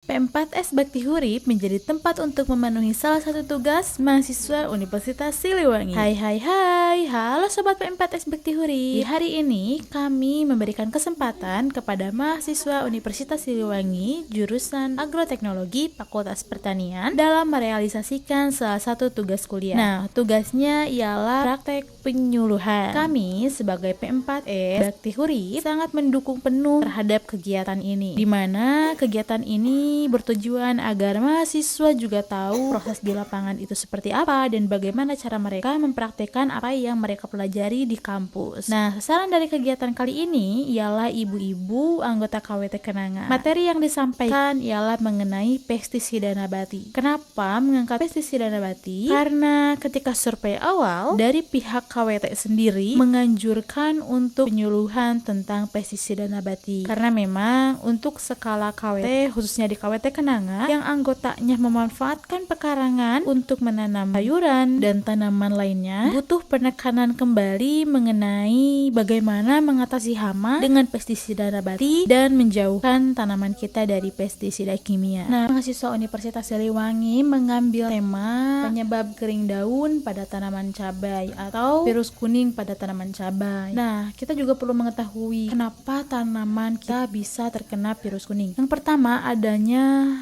P4S Bakti Hurip menjadi tempat untuk memenuhi salah satu tugas mahasiswa Universitas Siliwangi. Hai, halo Sobat P4S Bakti Hurip. Di hari ini kami memberikan kesempatan kepada mahasiswa Universitas Siliwangi jurusan Agroteknologi Fakultas Pertanian dalam merealisasikan salah satu tugas kuliah. Nah, tugasnya ialah praktek penyuluhan. Kami sebagai P4S Bakti Hurip sangat mendukung penuh terhadap kegiatan ini, di mana kegiatan ini bertujuan agar mahasiswa juga tahu proses di lapangan itu seperti apa dan bagaimana cara mereka mempraktekkan apa yang mereka pelajari di kampus. Nah, sasaran dari kegiatan kali ini ialah ibu-ibu anggota KWT Kenanga. Materi yang disampaikan ialah mengenai pestisida nabati. Kenapa mengangkat pestisida nabati? Karena ketika survei awal dari pihak KWT sendiri menganjurkan untuk penyuluhan tentang pestisida nabati. Karena memang untuk skala KWT, khususnya di KWT Kenanga, yang anggotanya memanfaatkan pekarangan untuk menanam sayuran dan tanaman lainnya, butuh penekanan kembali mengenai bagaimana mengatasi hama dengan pestisida nabati dan menjauhkan tanaman kita dari pestisida kimia. Nah, mahasiswa Universitas Siliwangi mengambil tema penyebab kering daun pada tanaman cabai atau virus kuning pada tanaman cabai. Nah, kita juga perlu mengetahui kenapa tanaman kita bisa terkena virus kuning. Yang pertama, adanya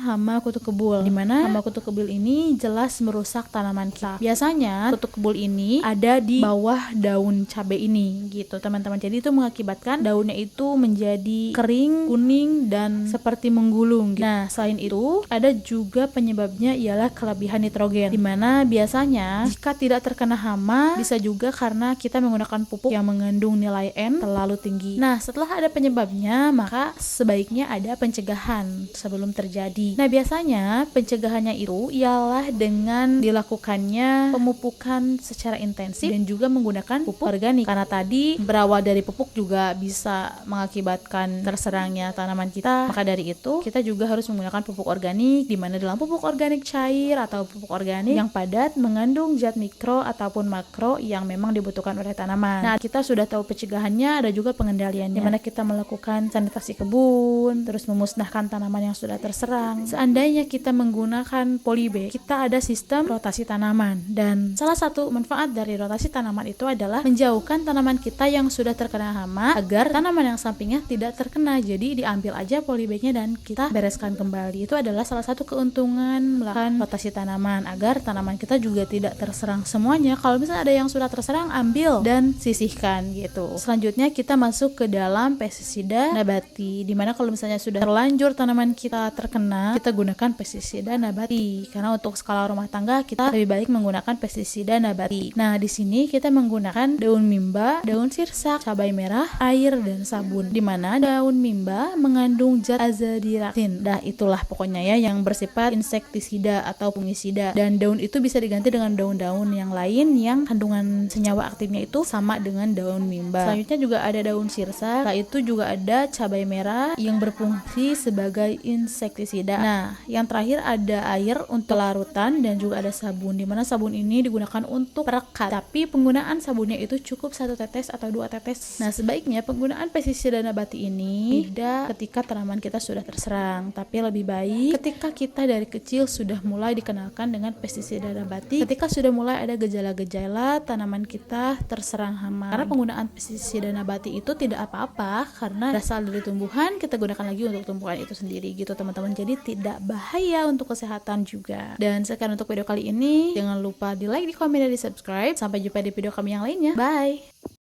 hama kutu kebul, di mana hama kutu kebul ini jelas merusak tanaman kita. Biasanya kutu kebul ini ada di bawah daun cabai ini, gitu teman-teman. Jadi itu mengakibatkan daunnya itu menjadi kering, kuning, dan seperti menggulung, gitu. Nah, selain itu ada juga penyebabnya ialah kelebihan nitrogen, di mana biasanya jika tidak terkena hama bisa juga karena kita menggunakan pupuk yang mengandung nilai N terlalu tinggi. Nah, setelah ada penyebabnya, maka sebaiknya ada pencegahan sebelum terjadi. Nah, biasanya pencegahannya itu ialah dengan dilakukannya pemupukan secara intensif dan juga menggunakan pupuk organik. Karena tadi berawal dari pupuk juga bisa mengakibatkan terserangnya tanaman kita. Maka dari itu, kita juga harus menggunakan pupuk organik, di mana dalam pupuk organik cair atau pupuk organik yang padat mengandung zat mikro ataupun makro yang memang dibutuhkan oleh tanaman. Nah, kita sudah tahu pencegahannya, ada juga pengendaliannya, di mana kita melakukan sanitasi kebun, terus memusnahkan tanaman yang sudah terserang. Seandainya kita menggunakan polybag, kita ada sistem rotasi tanaman, dan salah satu manfaat dari rotasi tanaman itu adalah menjauhkan tanaman kita yang sudah terkena hama agar tanaman yang sampingnya tidak terkena. Jadi diambil aja polybagnya dan kita bereskan kembali. Itu adalah salah satu keuntungan melakukan rotasi tanaman agar tanaman kita juga tidak terserang semuanya. Kalau misalnya ada yang sudah terserang, ambil dan sisihkan, gitu. Selanjutnya kita masuk ke dalam pestisida nabati, dimana kalau misalnya sudah terlanjur tanaman kita terkena, kita gunakan pestisida nabati. Karena untuk skala rumah tangga kita lebih baik menggunakan pestisida nabati. Nah, di sini kita menggunakan daun mimba, daun sirsak, cabai merah, air, dan sabun. Dimana daun mimba mengandung zat azadirachtin. Dah, itulah pokoknya ya yang bersifat insektisida atau fungisida. Dan daun itu bisa diganti dengan daun-daun yang lain yang kandungan senyawa aktifnya itu sama dengan daun mimba. Selanjutnya juga ada daun sirsak. Setelah itu juga ada cabai merah yang berfungsi sebagai insektisida. Nah, yang terakhir ada air untuk larutan dan juga ada sabun, dimana sabun ini digunakan untuk perekat. Tapi penggunaan sabunnya itu cukup 1 tetes atau 2 tetes. Nah, sebaiknya penggunaan pestisida nabati ini tidak ketika tanaman kita sudah terserang, tapi lebih baik ketika kita dari kecil sudah mulai dikenalkan dengan pestisida nabati, ketika sudah mulai ada gejala-gejala tanaman kita terserang hama. Karena penggunaan pestisida nabati itu tidak apa-apa karena berasal dari tumbuhan, kita gunakan lagi untuk tumbuhan itu sendiri, gitu teman-teman. Jadi tidak bahaya untuk kesehatan juga. Dan sekian untuk video kali ini. Jangan lupa di like, di komen, dan di subscribe. Sampai jumpa di video kami yang lainnya. Bye.